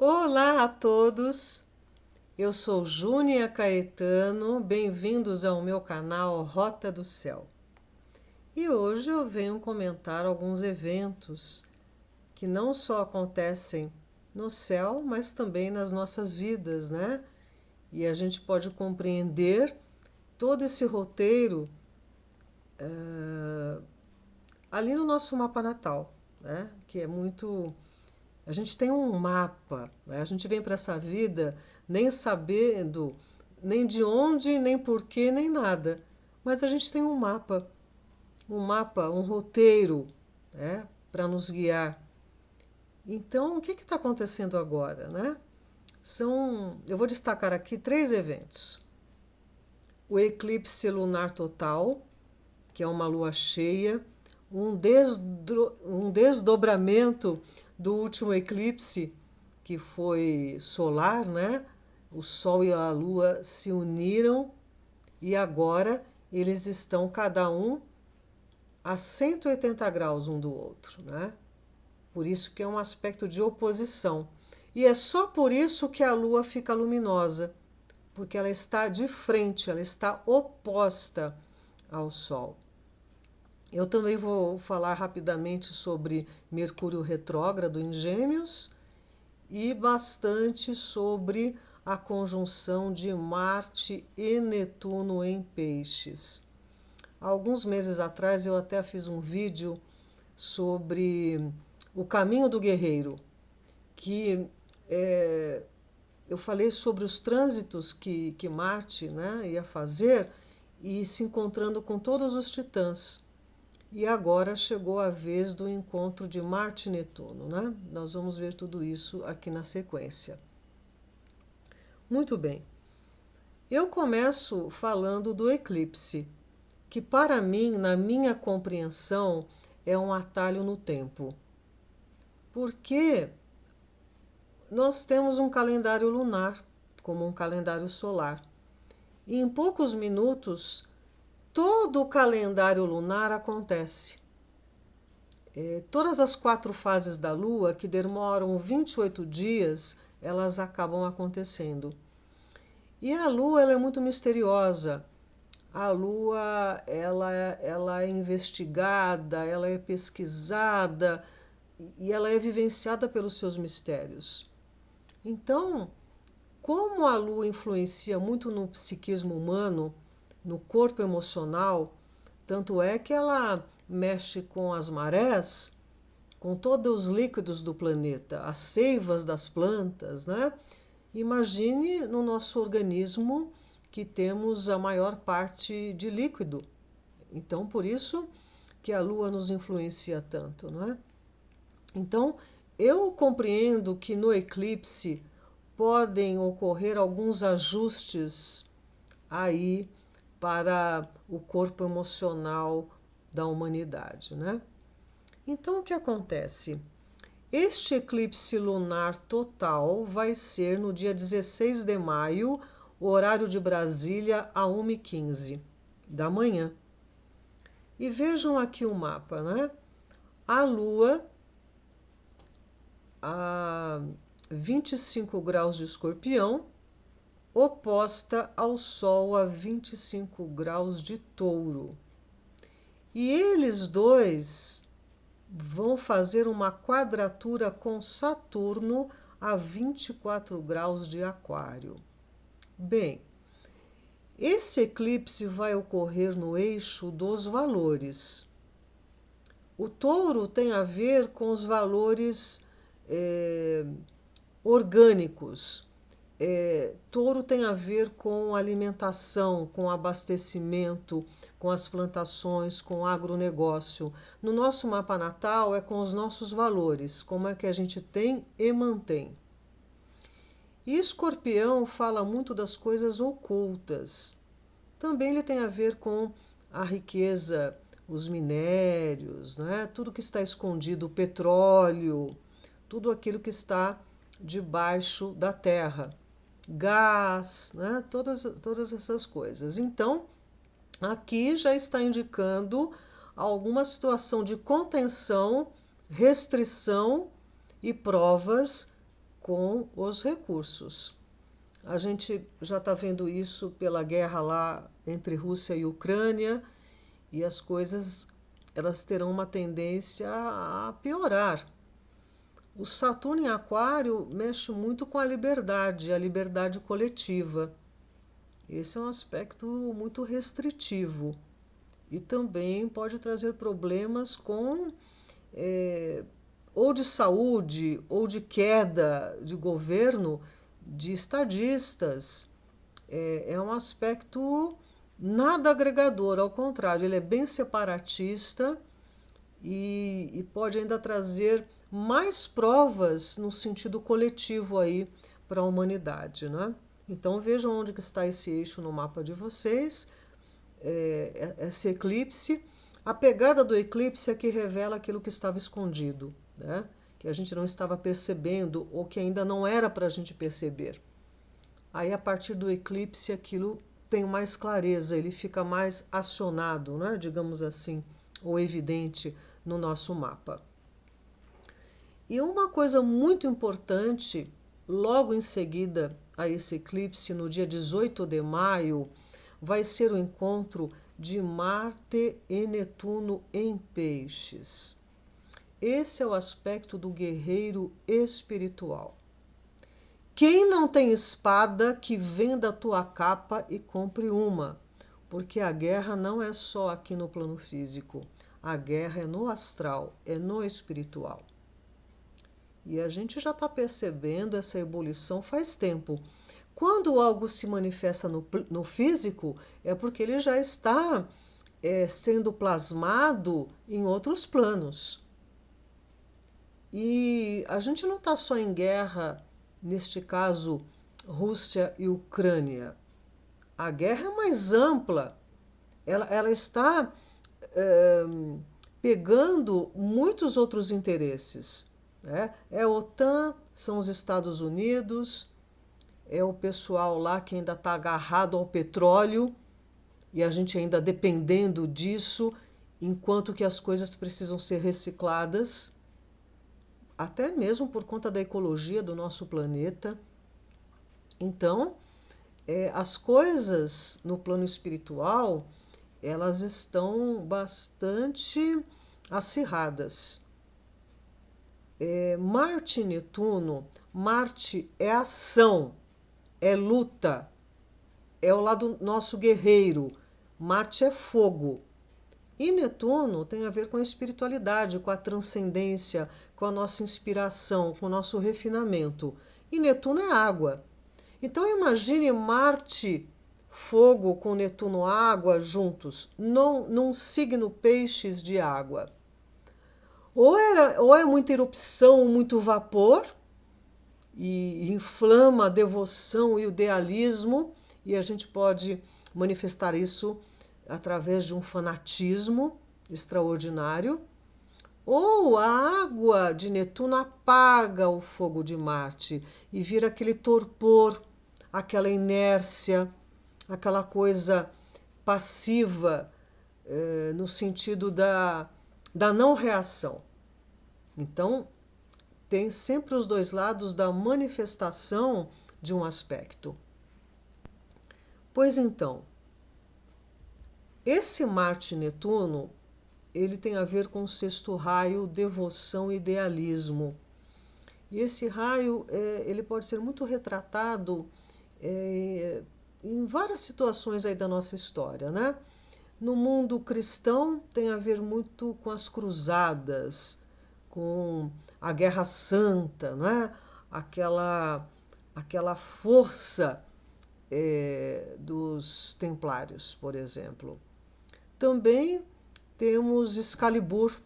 Olá a todos, eu sou Júnia Caetano, bem-vindos ao meu canal Rota do Céu. E hoje eu venho comentar alguns eventos que não só acontecem no céu, mas também nas nossas vidas, né? E a gente pode compreender todo esse roteiro ali no nosso mapa natal, né? Que é muito. A gente tem um mapa, né? A gente vem para essa vida nem sabendo nem de onde, nem porquê, nem nada. Mas a gente tem um roteiro, né? Para nos guiar. Então, o que está acontecendo agora, né? Eu vou destacar aqui três eventos. O eclipse lunar total, que é uma lua cheia, um desdobramento do último eclipse, que foi solar, né? O Sol e a Lua se uniram e agora eles estão cada um a 180 graus um do outro, né? Por isso que é um aspecto de oposição. E é só por isso que a Lua fica luminosa, porque ela está de frente, ela está oposta ao Sol. Eu também vou falar rapidamente sobre Mercúrio retrógrado em Gêmeos e bastante sobre a conjunção de Marte e Netuno em Peixes. Alguns meses atrás eu até fiz um vídeo sobre o caminho do guerreiro, que eu falei sobre os trânsitos que Marte, né, ia fazer e se encontrando com todos os titãs. E agora chegou a vez do encontro de Marte e Netuno, né? Nós vamos ver tudo isso aqui na sequência. Muito bem. Eu começo falando do eclipse, que para mim, na minha compreensão, é um atalho no tempo. Porque nós temos um calendário lunar, como um calendário solar. E em poucos minutos, todo o calendário lunar acontece. Todas as 4 fases da Lua, que demoram 28 dias, elas acabam acontecendo. E a Lua ela é muito misteriosa. A Lua ela é investigada, ela é pesquisada e ela é vivenciada pelos seus mistérios. Então, como a Lua influencia muito no psiquismo humano, no corpo emocional, tanto é que ela mexe com as marés, com todos os líquidos do planeta, as seivas das plantas, né? Imagine no nosso organismo que temos a maior parte de líquido. Então, por isso que a Lua nos influencia tanto, não é? Então, eu compreendo que no eclipse podem ocorrer alguns ajustes aí para o corpo emocional da humanidade, né? Então, o que acontece? Este eclipse lunar total vai ser no dia 16 de maio, horário de Brasília, a 1h15 da manhã. E vejam aqui o mapa, né? A Lua a 25 graus de Escorpião, oposta ao Sol a 25 graus de Touro. E eles dois vão fazer uma quadratura com Saturno a 24 graus de Aquário. Bem, esse eclipse vai ocorrer no eixo dos valores. O touro tem a ver com os valores orgânicos. Touro tem a ver com alimentação, com abastecimento, com as plantações, com o agronegócio. No nosso mapa natal é com os nossos valores, como é que a gente tem e mantém. E Escorpião fala muito das coisas ocultas. Também ele tem a ver com a riqueza, os minérios, né? Tudo que está escondido, o petróleo, tudo aquilo que está debaixo da terra, gás, né? Todas essas coisas. Então, aqui já está indicando alguma situação de contenção, restrição e provas com os recursos. A gente já está vendo isso pela guerra lá entre Rússia e Ucrânia, e as coisas elas terão uma tendência a piorar. O Saturno em Aquário mexe muito com a liberdade coletiva. Esse é um aspecto muito restritivo e também pode trazer problemas com ou de saúde ou de queda de governo de estadistas. É um aspecto nada agregador, ao contrário, ele é bem separatista e pode ainda trazer mais provas no sentido coletivo aí para a humanidade, né? Então vejam onde que está esse eixo no mapa de vocês, esse eclipse. A pegada do eclipse é que revela aquilo que estava escondido, né? Que a gente não estava percebendo ou que ainda não era para a gente perceber. Aí a partir do eclipse aquilo tem mais clareza, ele fica mais acionado, né? Digamos assim, ou evidente no nosso mapa. E uma coisa muito importante, logo em seguida a esse eclipse, no dia 18 de maio, vai ser o encontro de Marte e Netuno em Peixes. Esse é o aspecto do guerreiro espiritual. Quem não tem espada, que venda a tua capa e compre uma, porque a guerra não é só aqui no plano físico, a guerra é no astral, é no espiritual. E a gente já está percebendo essa ebulição faz tempo. Quando algo se manifesta no físico, é porque ele já está sendo plasmado em outros planos. E a gente não está só em guerra, neste caso, Rússia e Ucrânia. A guerra é mais ampla. Ela está pegando muitos outros interesses. Né? É a OTAN, são os Estados Unidos, é o pessoal lá que ainda está agarrado ao petróleo e a gente ainda dependendo disso, enquanto que as coisas precisam ser recicladas, até mesmo por conta da ecologia do nosso planeta. Então, as coisas no plano espiritual, elas estão bastante acirradas. Marte e Netuno, Marte é ação, é luta, é o lado nosso guerreiro. Marte é fogo. E Netuno tem a ver com a espiritualidade, com a transcendência, com a nossa inspiração, com o nosso refinamento. E Netuno é água. Então imagine Marte, fogo, com Netuno, água, juntos, num signo peixes de água. Ou é muita erupção, muito vapor, e inflama a devoção e o idealismo, e a gente pode manifestar isso através de um fanatismo extraordinário, ou a água de Netuno apaga o fogo de Marte e vira aquele torpor, aquela inércia, aquela coisa passiva, no sentido da não reação. Então, tem sempre os dois lados da manifestação de um aspecto. Pois então, esse Marte e Netuno, ele tem a ver com o sexto raio, devoção e idealismo. E esse raio, ele pode ser muito retratado em várias situações aí da nossa história, né? No mundo cristão tem a ver muito com as cruzadas, com a Guerra Santa, né? Aquela força dos templários, por exemplo. Também temos Excalibur,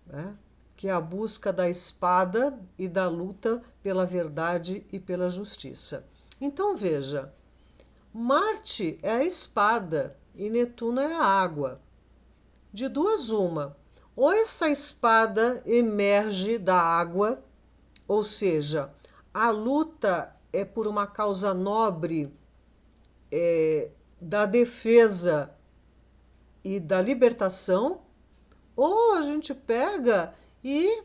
né? Que é a busca da espada e da luta pela verdade e pela justiça. Então veja, Marte é a espada e Netuno é a água. De duas uma, ou essa espada emerge da água, ou seja, a luta é por uma causa nobre, da defesa e da libertação, ou a gente pega e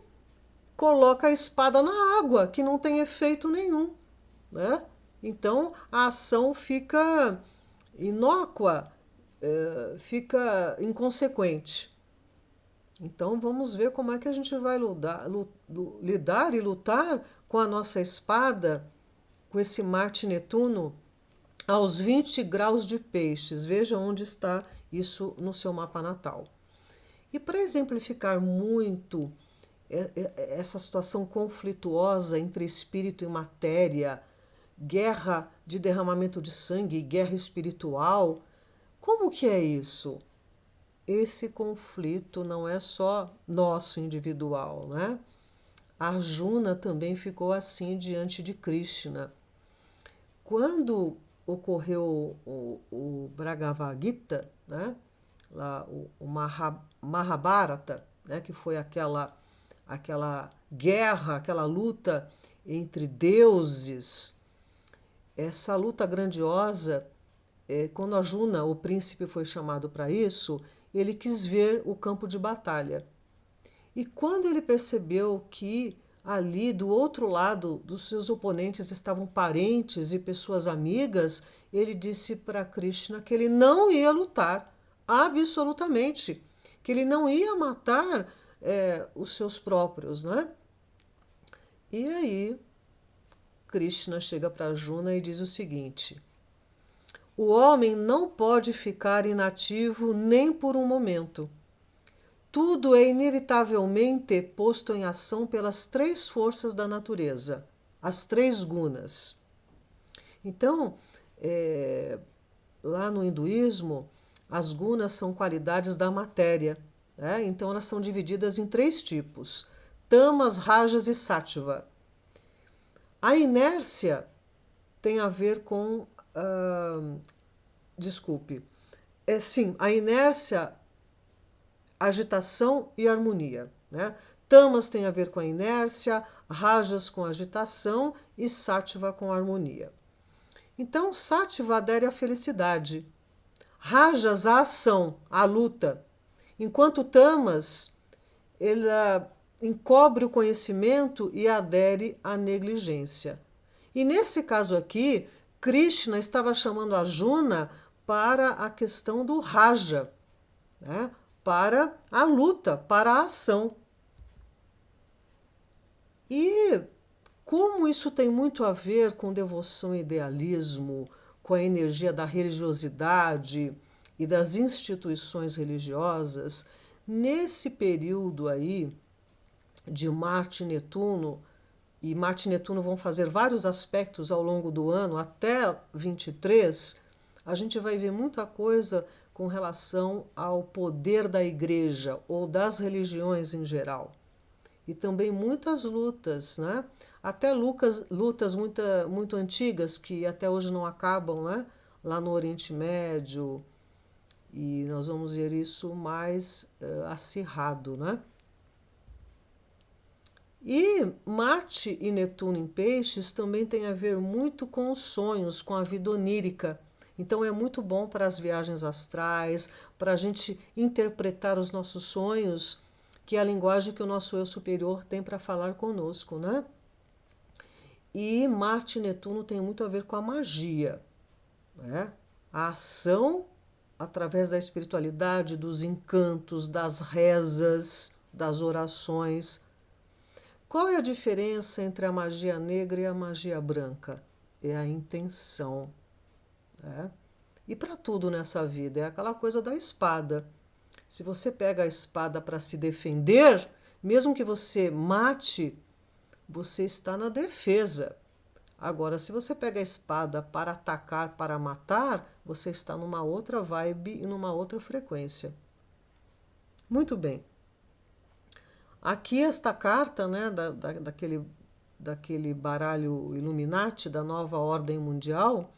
coloca a espada na água, que não tem efeito nenhum, né? Então a ação fica inócua, fica inconsequente. Então vamos ver como é que a gente vai lidar e lutar com a nossa espada, com esse Marte Netuno aos 20 graus de peixes. Veja onde está isso no seu mapa natal. E para exemplificar muito essa situação conflituosa entre espírito e matéria, guerra de derramamento de sangue, guerra espiritual, como que é isso? Esse conflito não é só nosso individual, né? Arjuna também ficou assim diante de Krishna. Quando ocorreu o Bhagavad Gita, né? Lá, o Mahabharata, né? Que foi aquela guerra, aquela luta entre deuses, essa luta grandiosa, quando Arjuna, o príncipe, foi chamado para isso, ele quis ver o campo de batalha. E quando ele percebeu que ali do outro lado dos seus oponentes estavam parentes e pessoas amigas, ele disse para Krishna que ele não ia lutar, absolutamente, que ele não ia matar os seus próprios, né? E aí Krishna chega para Arjuna e diz o seguinte: o homem não pode ficar inativo nem por um momento. Tudo é inevitavelmente posto em ação pelas três forças da natureza, as três gunas. Então, lá no hinduísmo, as gunas são qualidades da matéria, né? Então, elas são divididas em três tipos: tamas, rajas e sattva. A inércia tem a ver com. Desculpe. Sim, a inércia, agitação e harmonia, né? Tamas tem a ver com a inércia, rajas com agitação e sattva com harmonia. Então, sattva adere à felicidade, rajas à ação, à luta, enquanto tamas ele encobre o conhecimento e adere à negligência. E nesse caso aqui, Krishna estava chamando Arjuna para a questão do raja, né? Para a luta, para a ação. E como isso tem muito a ver com devoção e idealismo, com a energia da religiosidade e das instituições religiosas, nesse período aí de Marte e Netuno vão fazer vários aspectos ao longo do ano, até 23, a gente vai ver muita coisa com relação ao poder da igreja ou das religiões em geral. E também muitas lutas, né? Até lutas muito antigas que até hoje não acabam, né? Lá no Oriente Médio. E nós vamos ver isso mais acirrado, né? E Marte e Netuno em Peixes também tem a ver muito com os sonhos, com a vida onírica. Então é muito bom para as viagens astrais, para a gente interpretar os nossos sonhos, que é a linguagem que o nosso eu superior tem para falar conosco, né? E Marte e Netuno tem muito a ver com a magia, né? A ação através da espiritualidade, dos encantos, das rezas, das orações. Qual é a diferença entre a magia negra e a magia branca? É a intenção. Né? E para tudo nessa vida, é aquela coisa da espada. Se você pega a espada para se defender, mesmo que você mate, você está na defesa. Agora, se você pega a espada para atacar, para matar, você está numa outra vibe e numa outra frequência. Muito bem. Aqui esta carta, né, daquele baralho Illuminati, da nova ordem mundial,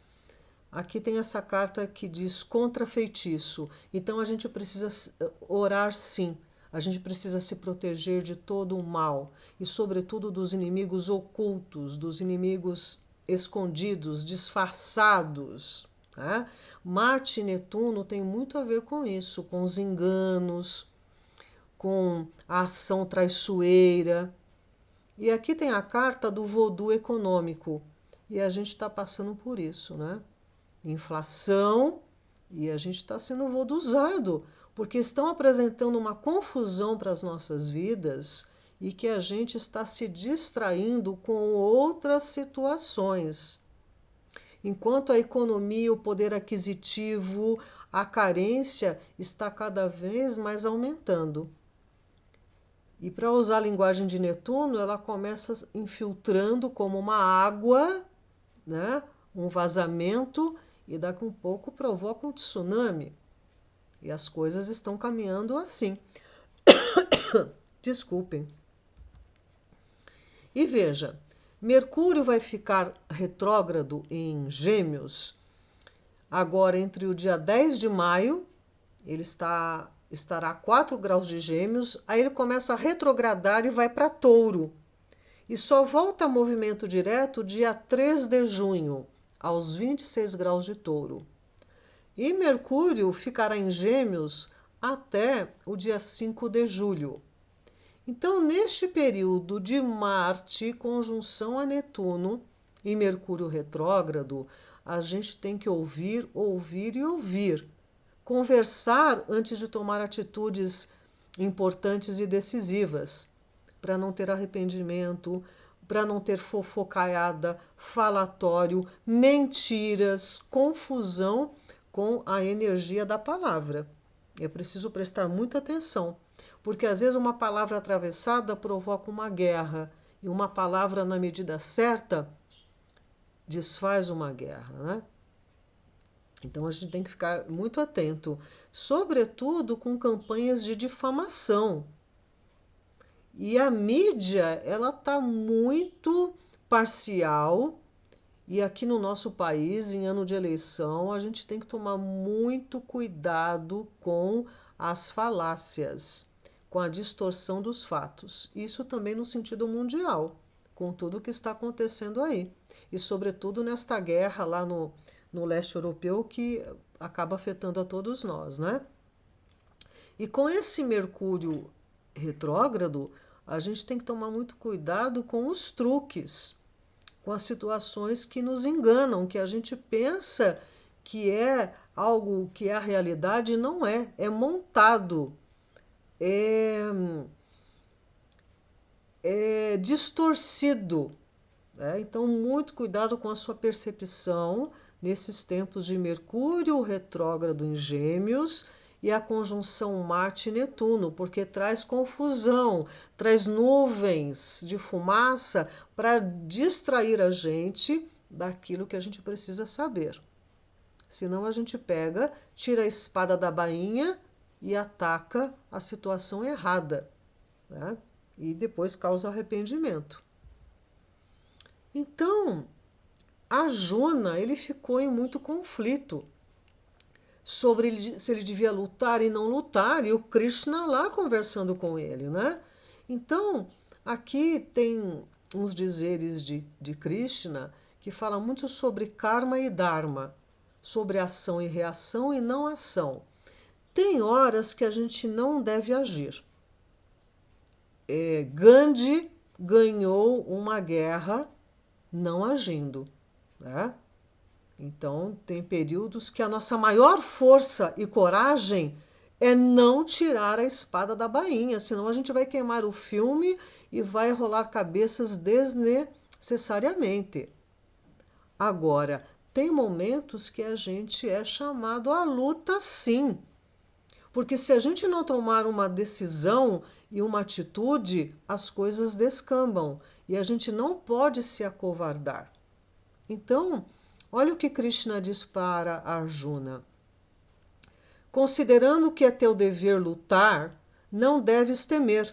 aqui tem essa carta que diz contra feitiço. Então a gente precisa orar sim, a gente precisa se proteger de todo o mal e sobretudo dos inimigos ocultos, dos inimigos escondidos, disfarçados. Né? Marte e Netuno tem muito a ver com isso, com os enganos, com a ação traiçoeira. E aqui tem a carta do voodoo econômico. E a gente está passando por isso, né? Inflação, e a gente está sendo vooduzado, porque estão apresentando uma confusão para as nossas vidas e que a gente está se distraindo com outras situações. Enquanto a economia, o poder aquisitivo, a carência está cada vez mais aumentando. E para usar a linguagem de Netuno, ela começa infiltrando como uma água, né? Um vazamento, e daqui a um pouco provoca um tsunami. E as coisas estão caminhando assim. Desculpem. E veja, Mercúrio vai ficar retrógrado em Gêmeos agora entre o dia 10 de maio, ele estará a 4 graus de Gêmeos, aí ele começa a retrogradar e vai para Touro. E só volta a movimento direto dia 3 de junho, aos 26 graus de Touro. E Mercúrio ficará em Gêmeos até o dia 5 de julho. Então, neste período de Marte, conjunção a Netuno e Mercúrio retrógrado, a gente tem que ouvir, ouvir e ouvir. Conversar antes de tomar atitudes importantes e decisivas, para não ter arrependimento, para não ter fofocaiada, falatório, mentiras, confusão com a energia da palavra. É preciso prestar muita atenção, porque às vezes uma palavra atravessada provoca uma guerra e uma palavra na medida certa desfaz uma guerra, né? Então a gente tem que ficar muito atento, sobretudo com campanhas de difamação. E a mídia, ela está muito parcial, e aqui no nosso país, em ano de eleição, a gente tem que tomar muito cuidado com as falácias, com a distorção dos fatos. Isso também no sentido mundial, com tudo o que está acontecendo aí. E sobretudo nesta guerra lá no leste europeu que acaba afetando a todos nós, né? E com esse Mercúrio retrógrado, a gente tem que tomar muito cuidado com os truques, com as situações que nos enganam, que a gente pensa que é algo que é a realidade e não é, é montado, é, é distorcido. Né? Então, muito cuidado com a sua percepção nesses tempos de Mercúrio retrógrado em Gêmeos e a conjunção Marte-Netuno, porque traz confusão, traz nuvens de fumaça para distrair a gente daquilo que a gente precisa saber. Senão a gente pega, tira a espada da bainha e ataca a situação errada, né? E depois causa arrependimento. Então, Arjuna, ele ficou em muito conflito sobre se ele devia lutar e não lutar, e o Krishna lá conversando com ele, né? Então, aqui tem uns dizeres de Krishna que fala muito sobre karma e dharma, sobre ação e reação e não ação. Tem horas que a gente não deve agir. Gandhi ganhou uma guerra não agindo, né? Então, tem períodos que a nossa maior força e coragem é não tirar a espada da bainha, senão a gente vai queimar o filme e vai rolar cabeças desnecessariamente. Agora, tem momentos que a gente é chamado à luta, sim. Porque se a gente não tomar uma decisão e uma atitude, as coisas descambam e a gente não pode se acovardar. Então, olha o que Krishna diz para Arjuna. Considerando que é teu dever lutar, não deves temer,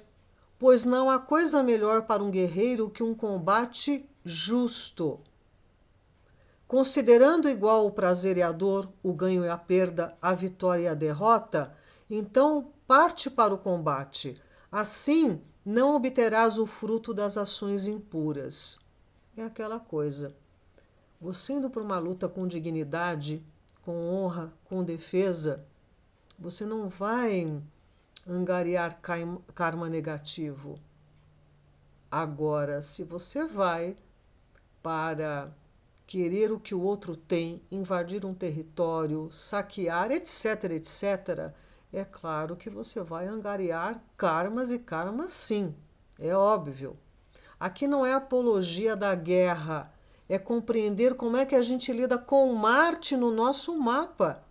pois não há coisa melhor para um guerreiro que um combate justo. Considerando igual o prazer e a dor, o ganho e a perda, a vitória e a derrota, então parte para o combate. Assim, não obterás o fruto das ações impuras. É aquela coisa. Você indo para uma luta com dignidade, com honra, com defesa, você não vai angariar karma negativo. Agora, se você vai para querer o que o outro tem, invadir um território, saquear, etc, etc, é claro que você vai angariar karmas e karmas sim, é óbvio. Aqui não é apologia da guerra, é compreender como é que a gente lida com Marte no nosso mapa.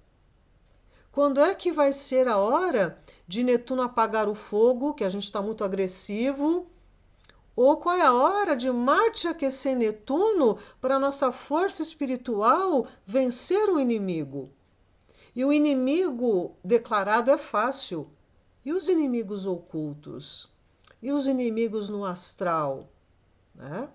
Quando é que vai ser a hora de Netuno apagar o fogo, que a gente está muito agressivo? Ou qual é a hora de Marte aquecer Netuno para a nossa força espiritual vencer o inimigo? E o inimigo declarado é fácil. E os inimigos ocultos? E os inimigos no astral? Né?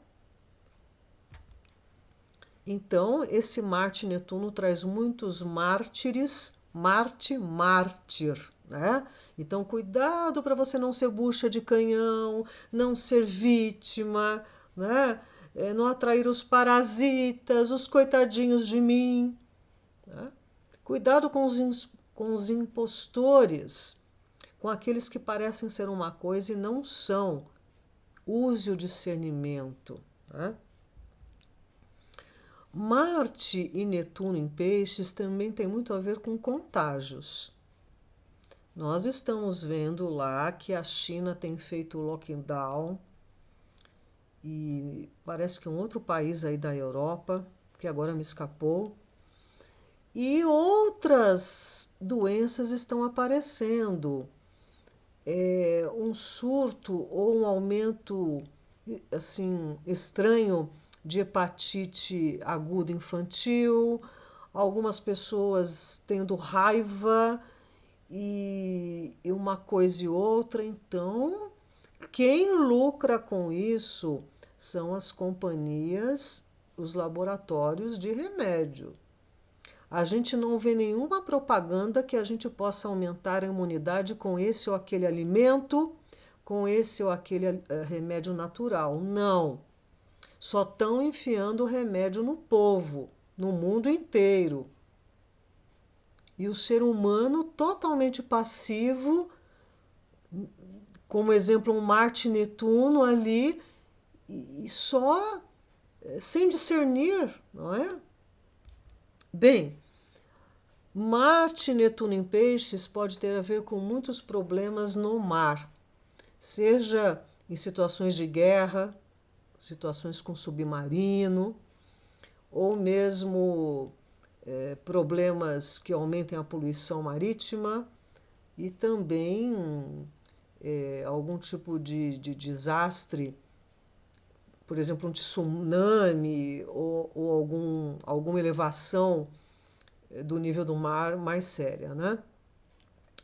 Então, esse Marte Netuno traz muitos mártires, Marte mártir, né? Então, cuidado para você não ser bucha de canhão, não ser vítima, né? Não atrair os parasitas, os coitadinhos de mim. Né? Cuidado com os impostores, com aqueles que parecem ser uma coisa e não são. Use o discernimento. Né? Marte e Netuno em Peixes também tem muito a ver com contágios. Nós estamos vendo lá que a China tem feito lockdown e parece que um outro país aí da Europa, que agora me escapou, e outras doenças estão aparecendo. Um surto ou um aumento assim estranho de hepatite aguda infantil, algumas pessoas tendo raiva e uma coisa e outra. Então, quem lucra com isso são as companhias, os laboratórios de remédio. A gente não vê nenhuma propaganda que a gente possa aumentar a imunidade com esse ou aquele alimento, com esse ou aquele remédio natural. Não. Só estão enfiando o remédio no povo, no mundo inteiro. E o ser humano totalmente passivo, como exemplo um Marte Netuno ali, e só sem discernir, não é? Bem, Marte Netuno em Peixes pode ter a ver com muitos problemas no mar, seja em situações de guerra, situações com submarino, ou mesmo problemas que aumentem a poluição marítima e também algum tipo de desastre, por exemplo, um tsunami ou alguma elevação do nível do mar mais séria, né?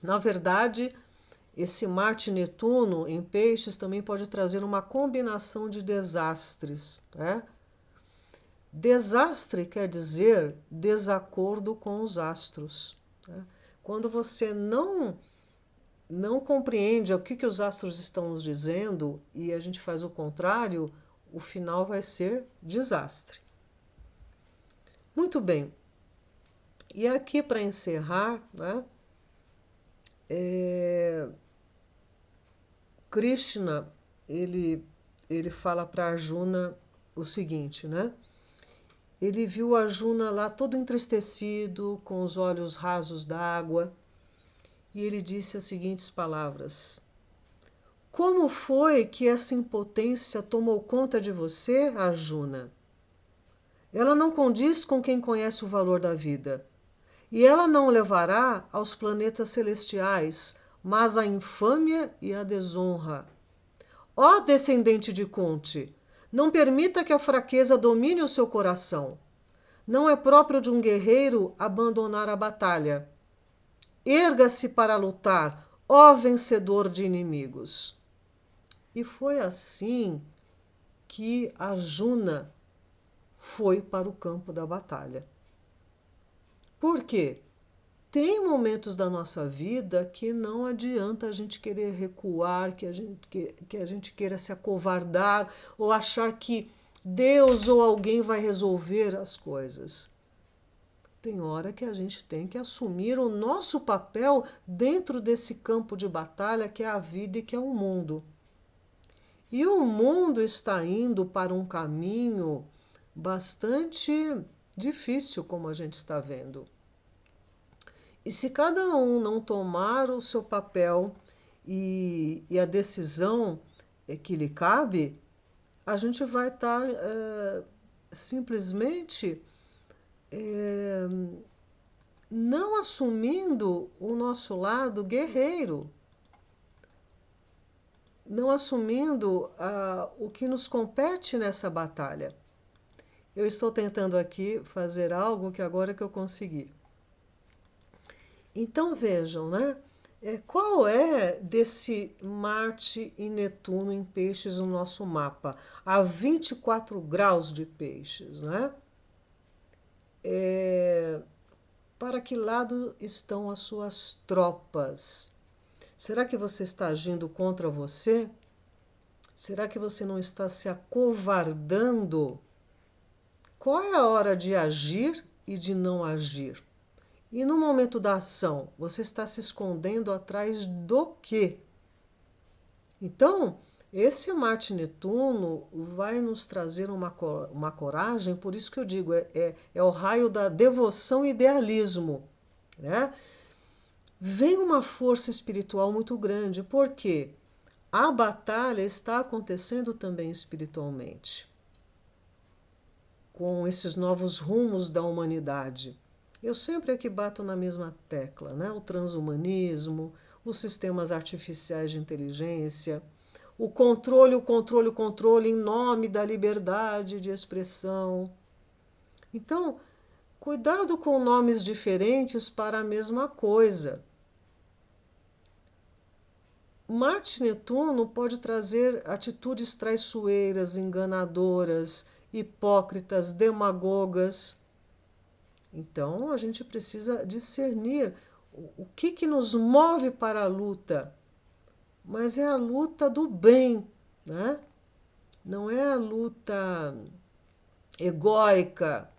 Na verdade, esse Marte Netuno em Peixes também pode trazer uma combinação de desastres, né? Desastre quer dizer desacordo com os astros. Né? Quando você não compreende o que os astros estão nos dizendo e a gente faz o contrário, o final vai ser desastre. Muito bem. E aqui para encerrar, né, Krishna ele fala para Arjuna o seguinte, né? Ele viu Arjuna lá todo entristecido, com os olhos rasos d'água, e ele disse as seguintes palavras: Como foi que essa impotência tomou conta de você, Arjuna? Ela não condiz com quem conhece o valor da vida. E ela não o levará aos planetas celestiais, mas à infâmia e à desonra. Ó descendente de Kunti, não permita que a fraqueza domine o seu coração. Não é próprio de um guerreiro abandonar a batalha. Erga-se para lutar, ó vencedor de inimigos. E foi assim que Arjuna foi para o campo da batalha. Por quê? Tem momentos da nossa vida que não adianta a gente querer recuar, que a gente queira se acovardar ou achar que Deus ou alguém vai resolver as coisas. Tem hora que a gente tem que assumir o nosso papel dentro desse campo de batalha que é a vida e que é o mundo. E o mundo está indo para um caminho bastante difícil, como a gente está vendo. E se cada um não tomar o seu papel e a decisão que lhe cabe, a gente vai estar simplesmente não assumindo o nosso lado guerreiro, não assumindo o que nos compete nessa batalha. Eu estou tentando aqui fazer algo que agora que eu consegui. Então vejam, né? Qual é desse Marte e Netuno em Peixes no nosso mapa? Há 24 graus de Peixes, né? Para que lado estão as suas tropas? Será que você está agindo contra você? Será que você não está se acovardando? Qual é a hora de agir e de não agir? E no momento da ação, você está se escondendo atrás do quê? Então, esse Marte Netuno vai nos trazer uma coragem, por isso que eu digo, é o raio da devoção e idealismo, né? Vem uma força espiritual muito grande, porque a batalha está acontecendo também espiritualmente, com esses novos rumos da humanidade. Eu sempre aqui bato na mesma tecla, né? O transhumanismo, os sistemas artificiais de inteligência, o controle, o controle, o controle em nome da liberdade de expressão. Então, cuidado com nomes diferentes para a mesma coisa. Marte Netuno pode trazer atitudes traiçoeiras, enganadoras, hipócritas, demagogas. Então a gente precisa discernir o que nos move para a luta. Mas é a luta do bem, né? Não é a luta egóica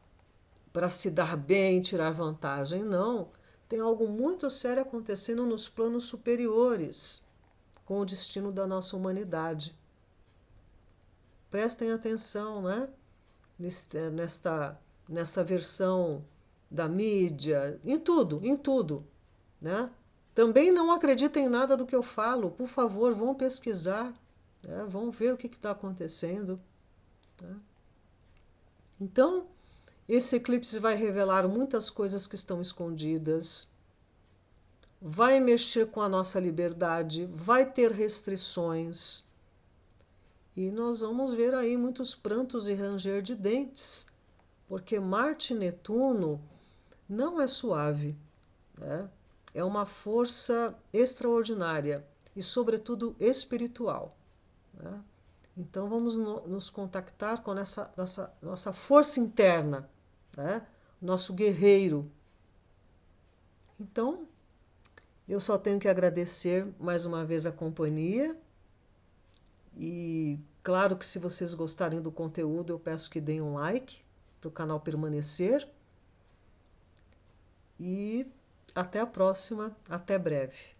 para se dar bem, tirar vantagem, não. Tem algo muito sério acontecendo nos planos superiores com o destino da nossa humanidade. Prestem atenção, né? Nesta versão da mídia, em tudo, né? Também não acreditem em nada do que eu falo, por favor, vão pesquisar, né? Vão ver o que está acontecendo. Né? Então, esse eclipse vai revelar muitas coisas que estão escondidas, vai mexer com a nossa liberdade, vai ter restrições. E nós vamos ver aí muitos prantos e ranger de dentes, porque Marte e Netuno não é suave, né? É uma força extraordinária e, sobretudo, espiritual. Né? Então, vamos nos contactar com essa nossa força interna, né? Nosso guerreiro. Então, eu só tenho que agradecer mais uma vez a companhia e, claro que se vocês gostarem do conteúdo, eu peço que deem um like para o canal permanecer. E até a próxima, até breve.